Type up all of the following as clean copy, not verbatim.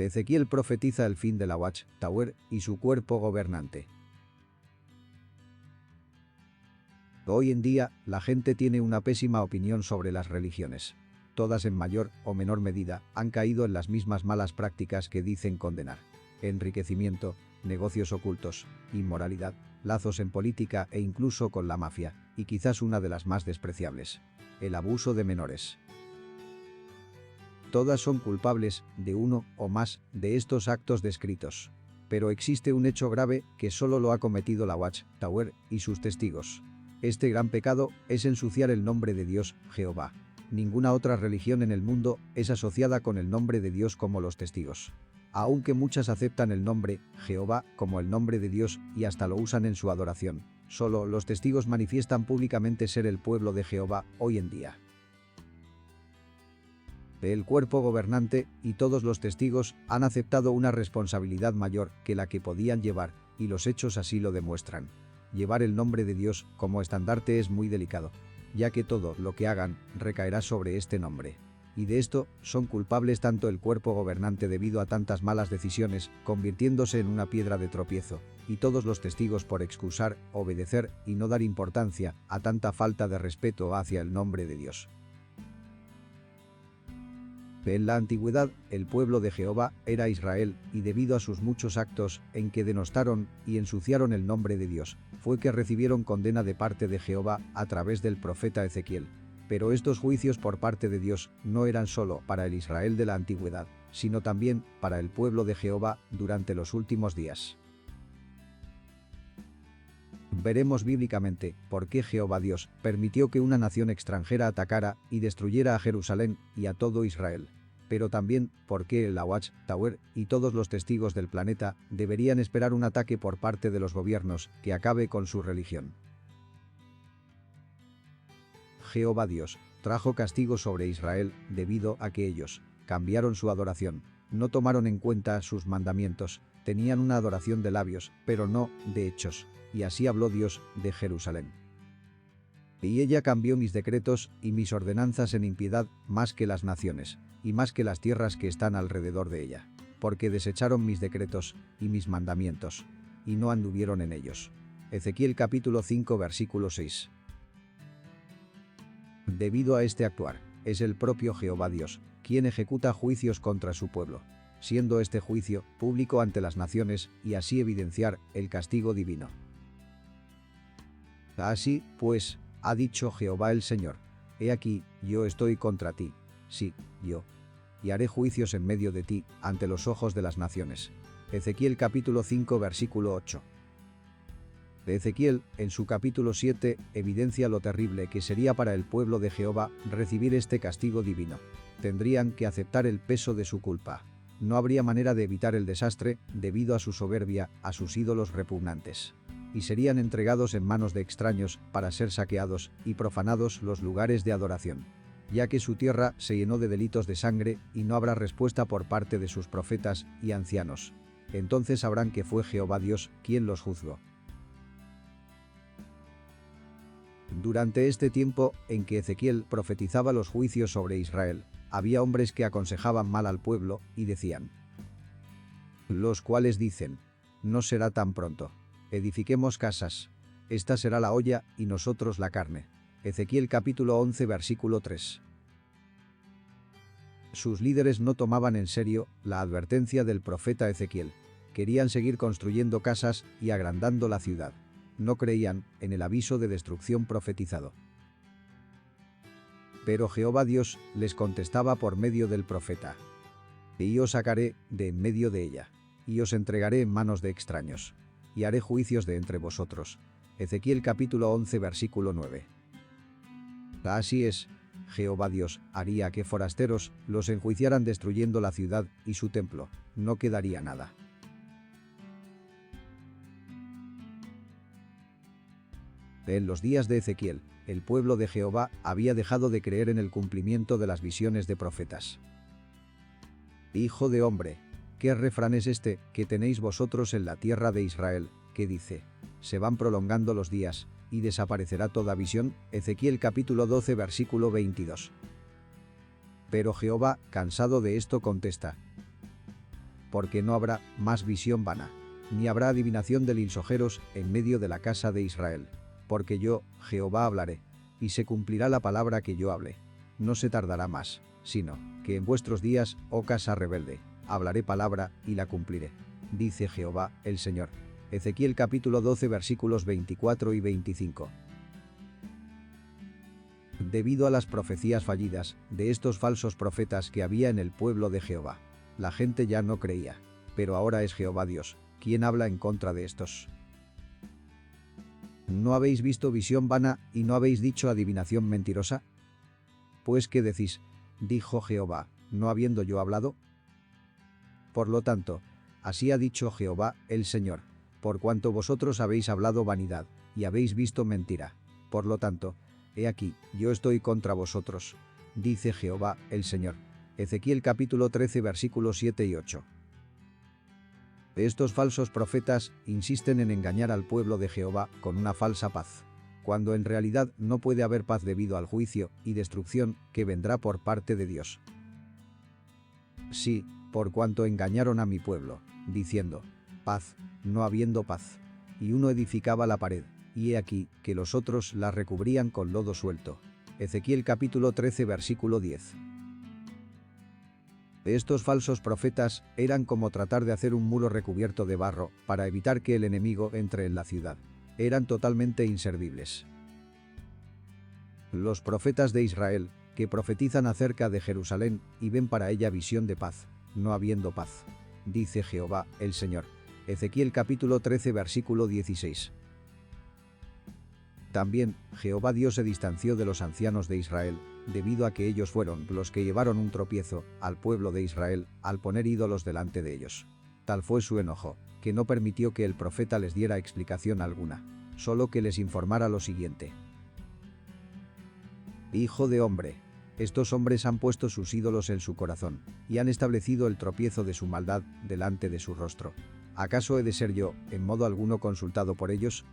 Ezequiel profetiza el fin de la Watchtower y su cuerpo gobernante. Hoy en día, la gente tiene una pésima opinión sobre las religiones. Todas en mayor o menor medida han caído en las mismas malas prácticas que dicen condenar. Enriquecimiento, negocios ocultos, inmoralidad, lazos en política e incluso con la mafia, y quizás una de las más despreciables: el abuso de menores. Todas son culpables de uno o más de estos actos descritos. Pero existe un hecho grave que solo lo ha cometido la Watchtower y sus testigos. Este gran pecado es ensuciar el nombre de Dios, Jehová. Ninguna otra religión en el mundo es asociada con el nombre de Dios como los testigos. Aunque muchas aceptan el nombre Jehová como el nombre de Dios y hasta lo usan en su adoración, solo los testigos manifiestan públicamente ser el pueblo de Jehová hoy en día. El cuerpo gobernante y todos los testigos han aceptado una responsabilidad mayor que la que podían llevar, y los hechos así lo demuestran. Llevar el nombre de Dios como estandarte es muy delicado, ya que todo lo que hagan recaerá sobre este nombre. Y de esto son culpables tanto el cuerpo gobernante debido a tantas malas decisiones, convirtiéndose en una piedra de tropiezo, y todos los testigos por excusar, obedecer y no dar importancia a tanta falta de respeto hacia el nombre de Dios. En la antigüedad, el pueblo de Jehová era Israel, y debido a sus muchos actos en que denostaron y ensuciaron el nombre de Dios, fue que recibieron condena de parte de Jehová a través del profeta Ezequiel. Pero estos juicios por parte de Dios no eran solo para el Israel de la antigüedad, sino también para el pueblo de Jehová durante los últimos días. Veremos bíblicamente por qué Jehová Dios permitió que una nación extranjera atacara y destruyera a Jerusalén y a todo Israel. Pero también por qué la Watchtower y todos los testigos del planeta deberían esperar un ataque por parte de los gobiernos que acabe con su religión. Jehová Dios trajo castigo sobre Israel debido a que ellos cambiaron su adoración, no tomaron en cuenta sus mandamientos, tenían una adoración de labios, pero no de hechos, y así habló Dios de Jerusalén. Y ella cambió mis decretos y mis ordenanzas en impiedad más que las naciones, y más que las tierras que están alrededor de ella, porque desecharon mis decretos y mis mandamientos, y no anduvieron en ellos. Ezequiel capítulo 5 versículo 6. Debido a este actuar, es el propio Jehová Dios quien ejecuta juicios contra su pueblo, siendo este juicio público ante las naciones y así evidenciar el castigo divino. Así, pues, ha dicho Jehová el Señor: he aquí, yo estoy contra ti, sí, yo, y haré juicios en medio de ti, ante los ojos de las naciones. Ezequiel capítulo 5 versículo 8. Ezequiel, en su capítulo 7, evidencia lo terrible que sería para el pueblo de Jehová recibir este castigo divino. Tendrían que aceptar el peso de su culpa. No habría manera de evitar el desastre debido a su soberbia, a sus ídolos repugnantes. Y serían entregados en manos de extraños para ser saqueados y profanados los lugares de adoración, ya que su tierra se llenó de delitos de sangre y no habrá respuesta por parte de sus profetas y ancianos. Entonces sabrán que fue Jehová Dios quien los juzgó. Durante este tiempo en que Ezequiel profetizaba los juicios sobre Israel, había hombres que aconsejaban mal al pueblo y decían, los cuales dicen: no será tan pronto. Edifiquemos casas. Esta será la olla y nosotros la carne. Ezequiel capítulo 11 versículo 3. Sus líderes no tomaban en serio la advertencia del profeta Ezequiel. Querían seguir construyendo casas y agrandando la ciudad. No creían en el aviso de destrucción profetizado. Pero Jehová Dios les contestaba por medio del profeta: y os sacaré de en medio de ella, y os entregaré en manos de extraños, y haré juicios de entre vosotros. Ezequiel capítulo 11 versículo 9. Así es, Jehová Dios haría que forasteros los enjuiciaran destruyendo la ciudad y su templo, no quedaría nada. En los días de Ezequiel, el pueblo de Jehová había dejado de creer en el cumplimiento de las visiones de profetas. Hijo de hombre, ¿qué refrán es este que tenéis vosotros en la tierra de Israel, que dice: se van prolongando los días, y desaparecerá toda visión? Ezequiel capítulo 12 versículo 22. Pero Jehová, cansado de esto, contesta: porque no habrá más visión vana, ni habrá adivinación de lisonjeros en medio de la casa de Israel. Porque yo, Jehová, hablaré, y se cumplirá la palabra que yo hable. No se tardará más, sino que en vuestros días, oh casa rebelde, hablaré palabra y la cumpliré. Dice Jehová, el Señor. Ezequiel capítulo 12 versículos 24 y 25. Debido a las profecías fallidas de estos falsos profetas que había en el pueblo de Jehová, la gente ya no creía. Pero ahora es Jehová Dios quien habla en contra de estos. ¿No habéis visto visión vana y no habéis dicho adivinación mentirosa? Pues ¿qué decís? Dijo Jehová, ¿no habiendo yo hablado? Por lo tanto, así ha dicho Jehová, el Señor, por cuanto vosotros habéis hablado vanidad, y habéis visto mentira. Por lo tanto, he aquí, yo estoy contra vosotros, dice Jehová, el Señor. Ezequiel capítulo 13 versículos 7 y 8. Estos falsos profetas insisten en engañar al pueblo de Jehová con una falsa paz, cuando en realidad no puede haber paz debido al juicio y destrucción que vendrá por parte de Dios. Sí, por cuanto engañaron a mi pueblo, diciendo, paz, no habiendo paz. Y uno edificaba la pared, y he aquí que los otros la recubrían con lodo suelto. Ezequiel capítulo 13 versículo 10. Estos falsos profetas eran como tratar de hacer un muro recubierto de barro para evitar que el enemigo entre en la ciudad. Eran totalmente inservibles. Los profetas de Israel, que profetizan acerca de Jerusalén y ven para ella visión de paz, no habiendo paz. Dice Jehová, el Señor. Ezequiel capítulo 13 versículo 16. También, Jehová Dios se distanció de los ancianos de Israel, debido a que ellos fueron los que llevaron un tropiezo al pueblo de Israel al poner ídolos delante de ellos. Tal fue su enojo, que no permitió que el profeta les diera explicación alguna, solo que les informara lo siguiente. Hijo de hombre, estos hombres han puesto sus ídolos en su corazón, y han establecido el tropiezo de su maldad delante de su rostro. ¿Acaso he de ser yo, en modo alguno consultado por ellos?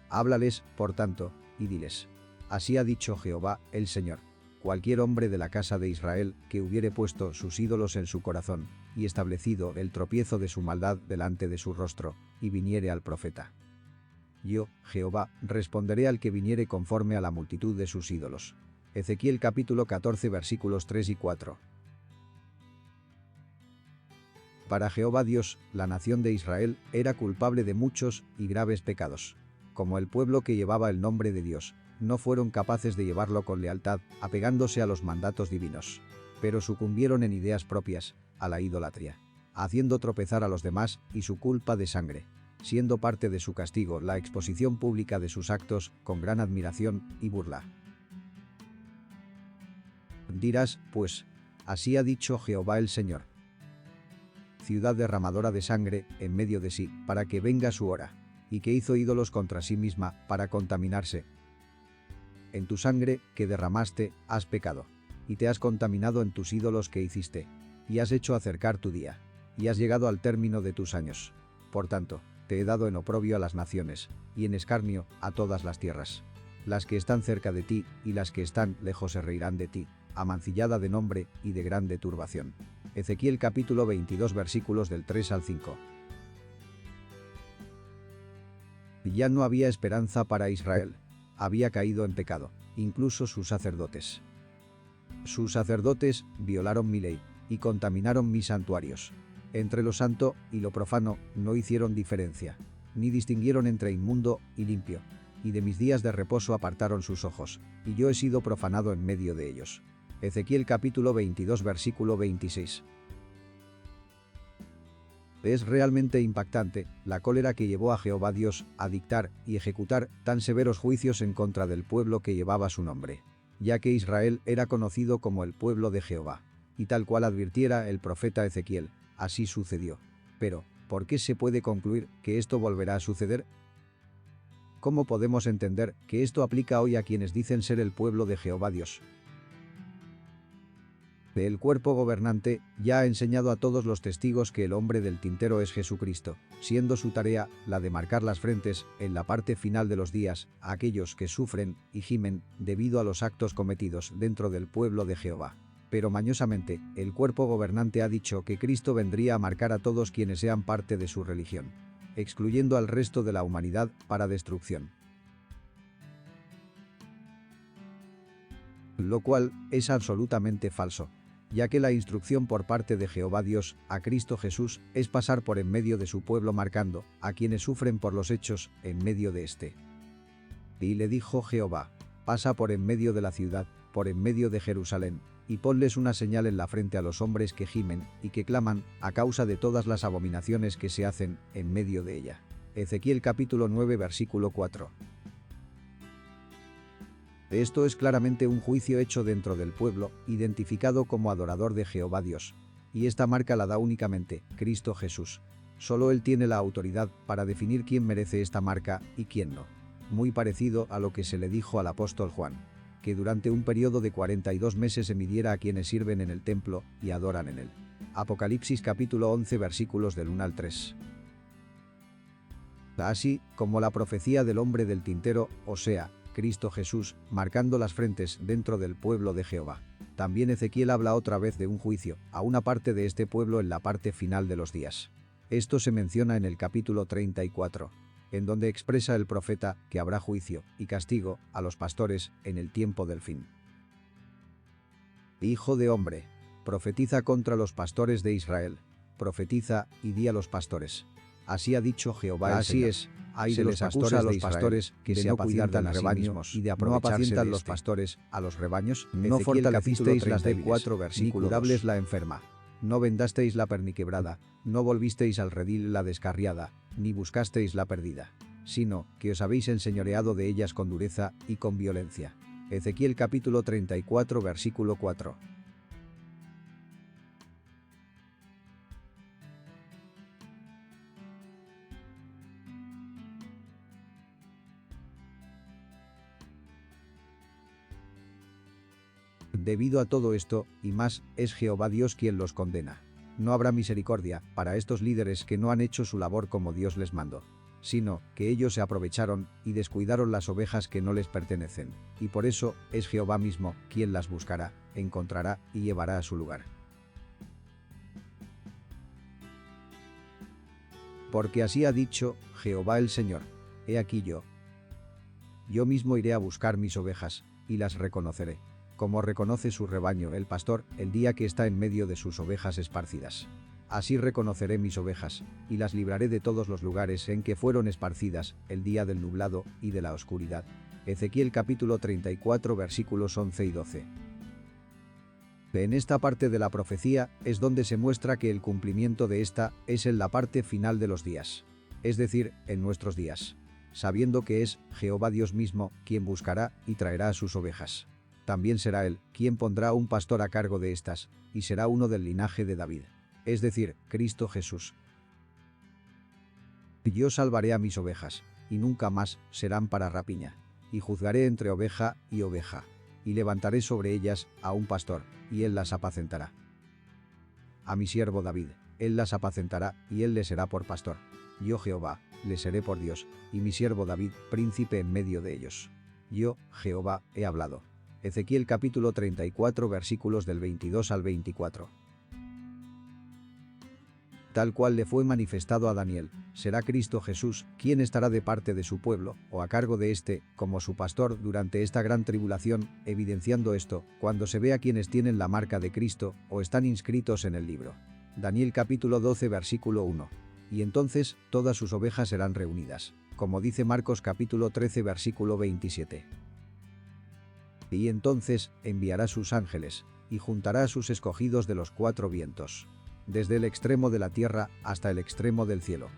Háblales, por tanto, y diles. Así ha dicho Jehová, el Señor. Cualquier hombre de la casa de Israel que hubiere puesto sus ídolos en su corazón, y establecido el tropiezo de su maldad delante de su rostro, y viniere al profeta. Yo, Jehová, responderé al que viniere conforme a la multitud de sus ídolos. Ezequiel capítulo 14 versículos 3 y 4. Para Jehová Dios, la nación de Israel era culpable de muchos y graves pecados. Como el pueblo que llevaba el nombre de Dios, no fueron capaces de llevarlo con lealtad, apegándose a los mandatos divinos. Pero sucumbieron en ideas propias, a la idolatría, haciendo tropezar a los demás y su culpa de sangre, siendo parte de su castigo la exposición pública de sus actos con gran admiración y burla. Dirás, pues, así ha dicho Jehová el Señor. Ciudad derramadora de sangre en medio de sí, para que venga su hora, y que hizo ídolos contra sí misma para contaminarse. En tu sangre que derramaste has pecado, y te has contaminado en tus ídolos que hiciste, y has hecho acercar tu día, y has llegado al término de tus años. Por tanto, te he dado en oprobio a las naciones, y en escarnio a todas las tierras. Las que están cerca de ti y las que están lejos se reirán de ti, amancillada de nombre y de grande turbación. Ezequiel capítulo 22 versículos del 3 al 5. Ya no había esperanza para Israel. Había caído en pecado, incluso sus sacerdotes. Sus sacerdotes violaron mi ley y contaminaron mis santuarios. Entre lo santo y lo profano no hicieron diferencia, ni distinguieron entre inmundo y limpio, y de mis días de reposo apartaron sus ojos, y yo he sido profanado en medio de ellos. Ezequiel capítulo 22 versículo 26. Es realmente impactante la cólera que llevó a Jehová Dios a dictar y ejecutar tan severos juicios en contra del pueblo que llevaba su nombre, ya que Israel era conocido como el pueblo de Jehová, y tal cual advirtiera el profeta Ezequiel, así sucedió. Pero, ¿por qué se puede concluir que esto volverá a suceder? ¿Cómo podemos entender que esto aplica hoy a quienes dicen ser el pueblo de Jehová Dios? El cuerpo gobernante ya ha enseñado a todos los testigos que el hombre del tintero es Jesucristo, siendo su tarea la de marcar las frentes, en la parte final de los días, a aquellos que sufren y gimen debido a los actos cometidos dentro del pueblo de Jehová. Pero mañosamente, el cuerpo gobernante ha dicho que Cristo vendría a marcar a todos quienes sean parte de su religión, excluyendo al resto de la humanidad para destrucción. Lo cual es absolutamente falso, ya que la instrucción por parte de Jehová Dios a Cristo Jesús es pasar por en medio de su pueblo marcando a quienes sufren por los hechos en medio de este. Y le dijo Jehová: pasa por en medio de la ciudad, por en medio de Jerusalén, y ponles una señal en la frente a los hombres que gimen y que claman a causa de todas las abominaciones que se hacen en medio de ella. Ezequiel capítulo 9 versículo 4. Esto es claramente un juicio hecho dentro del pueblo, identificado como adorador de Jehová Dios. Y esta marca la da únicamente Cristo Jesús. Solo Él tiene la autoridad para definir quién merece esta marca y quién no. Muy parecido a lo que se le dijo al apóstol Juan, que durante un periodo de 42 meses se midiera a quienes sirven en el templo y adoran en él. Apocalipsis capítulo 11 versículos del 1 al 3. Así como la profecía del hombre del tintero, o sea, Cristo Jesús, marcando las frentes dentro del pueblo de Jehová. También Ezequiel habla otra vez de un juicio a una parte de este pueblo en la parte final de los días. Esto se menciona en el capítulo 34, en donde expresa el profeta que habrá juicio y castigo a los pastores en el tiempo del fin. Hijo de hombre, profetiza contra los pastores de Israel, profetiza y di a los pastores: así ha dicho Jehová el Señor. Así es. Hay de los pastores a los pastores que se apacientan los rebaños y de aprovecharse de los pastores a los rebaños. No fortalecisteis las de 4 versículos, ni curables la enferma. No vendasteis la perniquebrada, no volvisteis al redil la descarriada, ni buscasteis la perdida, sino que os habéis enseñoreado de ellas con dureza y con violencia. Ezequiel capítulo 34 versículo 4. Debido a todo esto, y más, es Jehová Dios quien los condena. No habrá misericordia para estos líderes que no han hecho su labor como Dios les mandó, sino que ellos se aprovecharon y descuidaron las ovejas que no les pertenecen, y por eso es Jehová mismo quien las buscará, encontrará y llevará a su lugar. Porque así ha dicho Jehová el Señor: he aquí yo mismo iré a buscar mis ovejas, y las reconoceré, como reconoce su rebaño el pastor el día que está en medio de sus ovejas esparcidas. Así reconoceré mis ovejas, y las libraré de todos los lugares en que fueron esparcidas, el día del nublado y de la oscuridad. Ezequiel capítulo 34 versículos 11 y 12. En esta parte de la profecía es donde se muestra que el cumplimiento de esta es en la parte final de los días, es decir, en nuestros días, sabiendo que es Jehová Dios mismo quien buscará y traerá a sus ovejas. También será Él quien pondrá un pastor a cargo de estas, y será uno del linaje de David, es decir, Cristo Jesús. Yo salvaré a mis ovejas, y nunca más serán para rapiña, y juzgaré entre oveja y oveja, y levantaré sobre ellas a un pastor, y él las apacentará. A mi siervo David, él las apacentará, y él le será por pastor. Yo Jehová, le seré por Dios, y mi siervo David, príncipe en medio de ellos. Yo, Jehová, he hablado. Ezequiel capítulo 34 versículos del 22 al 24. Tal cual le fue manifestado a Daniel, será Cristo Jesús quien estará de parte de su pueblo, o a cargo de éste, como su pastor durante esta gran tribulación, evidenciando esto, cuando se vea quienes tienen la marca de Cristo, o están inscritos en el libro. Daniel capítulo 12 versículo 1. Y entonces, todas sus ovejas serán reunidas, como dice Marcos capítulo 13 versículo 27. Y entonces enviará sus ángeles, y juntará a sus escogidos de los 4 vientos, desde el extremo de la tierra hasta el extremo del cielo.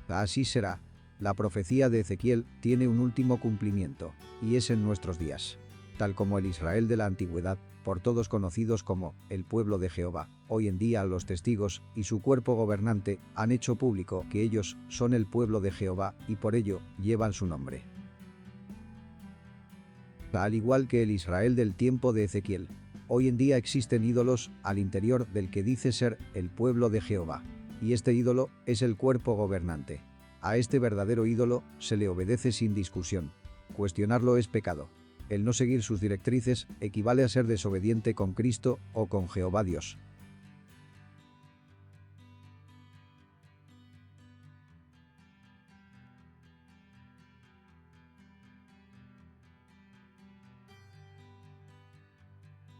Así será. La profecía de Ezequiel tiene un último cumplimiento, y es en nuestros días. Tal como el Israel de la antigüedad, por todos conocidos como el pueblo de Jehová, hoy en día los testigos y su cuerpo gobernante han hecho público que ellos son el pueblo de Jehová y por ello llevan su nombre. Al igual que el Israel del tiempo de Ezequiel, hoy en día existen ídolos al interior del que dice ser el pueblo de Jehová, y este ídolo es el cuerpo gobernante. A este verdadero ídolo se le obedece sin discusión. Cuestionarlo es pecado. El no seguir sus directrices equivale a ser desobediente con Cristo o con Jehová Dios.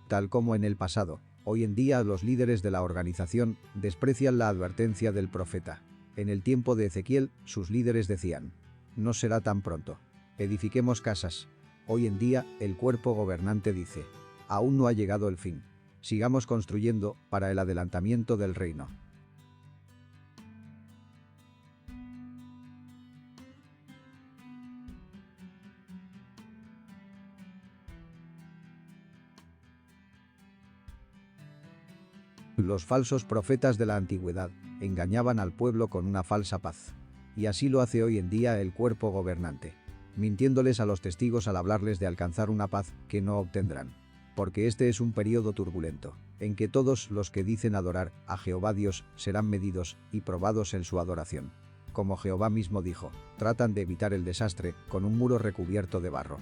Tal como en el pasado, hoy en día los líderes de la organización desprecian la advertencia del profeta. En el tiempo de Ezequiel, sus líderes decían: no será tan pronto. Edifiquemos casas. Hoy en día, el cuerpo gobernante dice: aún no ha llegado el fin. Sigamos construyendo para el adelantamiento del reino. Los falsos profetas de la antigüedad engañaban al pueblo con una falsa paz. Y así lo hace hoy en día el cuerpo gobernante, mintiéndoles a los testigos al hablarles de alcanzar una paz que no obtendrán. Porque este es un periodo turbulento, en que todos los que dicen adorar a Jehová Dios serán medidos y probados en su adoración. Como Jehová mismo dijo, tratan de evitar el desastre con un muro recubierto de barro.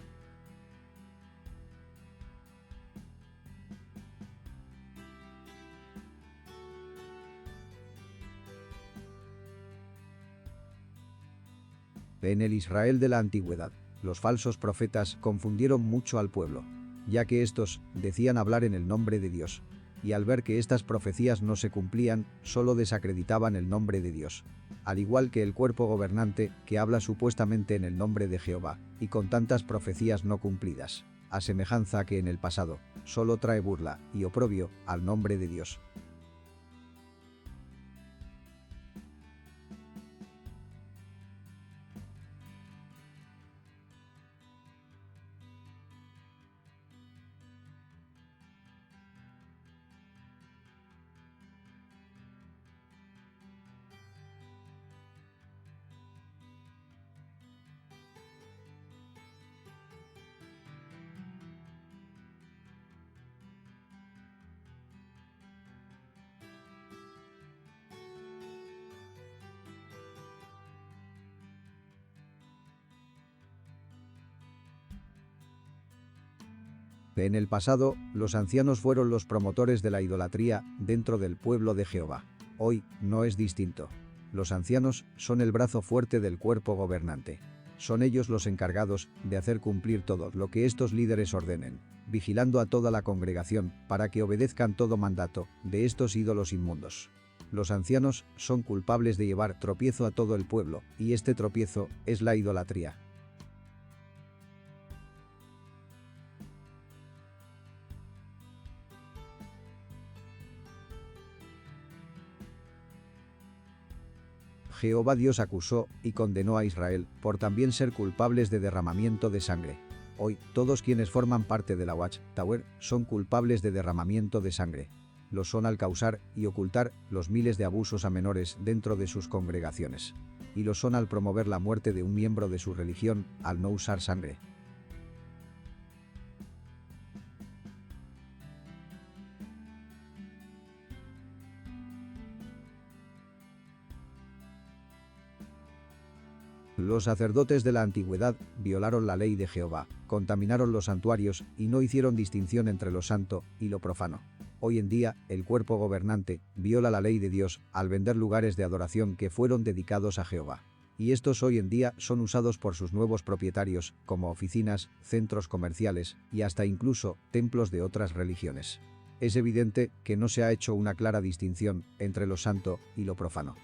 En el Israel de la antigüedad, los falsos profetas confundieron mucho al pueblo, ya que estos decían hablar en el nombre de Dios, y al ver que estas profecías no se cumplían, solo desacreditaban el nombre de Dios. Al igual que el cuerpo gobernante que habla supuestamente en el nombre de Jehová, y con tantas profecías no cumplidas, a semejanza que en el pasado, solo trae burla y oprobio al nombre de Dios. En el pasado, los ancianos fueron los promotores de la idolatría dentro del pueblo de Jehová. Hoy, no es distinto. Los ancianos son el brazo fuerte del cuerpo gobernante. Son ellos los encargados de hacer cumplir todo lo que estos líderes ordenen, vigilando a toda la congregación para que obedezcan todo mandato de estos ídolos inmundos. Los ancianos son culpables de llevar tropiezo a todo el pueblo, y este tropiezo es la idolatría. Jehová Dios acusó y condenó a Israel por también ser culpables de derramamiento de sangre. Hoy, todos quienes forman parte de la Watchtower son culpables de derramamiento de sangre. Lo son al causar y ocultar los miles de abusos a menores dentro de sus congregaciones. Y lo son al promover la muerte de un miembro de su religión al no usar sangre. Los sacerdotes de la antigüedad violaron la ley de Jehová, contaminaron los santuarios y no hicieron distinción entre lo santo y lo profano. Hoy en día, el cuerpo gobernante viola la ley de Dios al vender lugares de adoración que fueron dedicados a Jehová. Y estos hoy en día son usados por sus nuevos propietarios como oficinas, centros comerciales y hasta incluso templos de otras religiones. Es evidente que no se ha hecho una clara distinción entre lo santo y lo profano.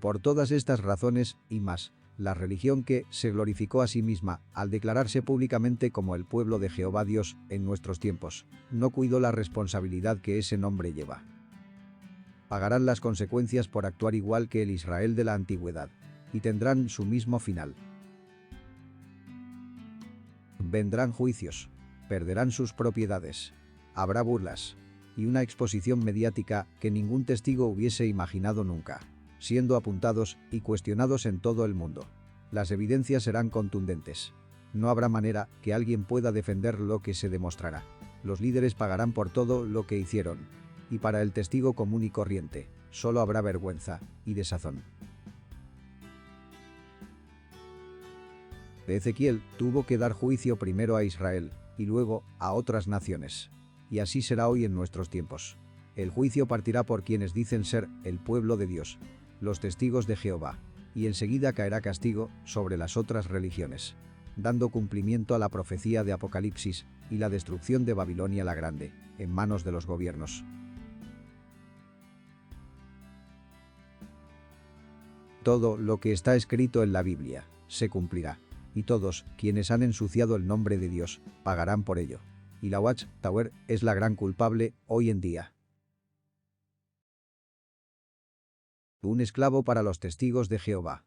Por todas estas razones, y más, la religión que se glorificó a sí misma al declararse públicamente como el pueblo de Jehová Dios en nuestros tiempos, no cuidó la responsabilidad que ese nombre lleva. Pagarán las consecuencias por actuar igual que el Israel de la antigüedad, y tendrán su mismo final. Vendrán juicios, perderán sus propiedades, habrá burlas, y una exposición mediática que ningún testigo hubiese imaginado nunca, siendo apuntados y cuestionados en todo el mundo. Las evidencias serán contundentes. No habrá manera que alguien pueda defender lo que se demostrará. Los líderes pagarán por todo lo que hicieron. Y para el testigo común y corriente, solo habrá vergüenza y desazón. Ezequiel tuvo que dar juicio primero a Israel y luego a otras naciones. Y así será hoy en nuestros tiempos. El juicio partirá por quienes dicen ser el pueblo de Dios, los testigos de Jehová, y enseguida caerá castigo sobre las otras religiones, dando cumplimiento a la profecía de Apocalipsis y la destrucción de Babilonia la Grande, en manos de los gobiernos. Todo lo que está escrito en la Biblia se cumplirá, y todos quienes han ensuciado el nombre de Dios pagarán por ello. Y la Watchtower es la gran culpable hoy en día. Un esclavo para los testigos de Jehová.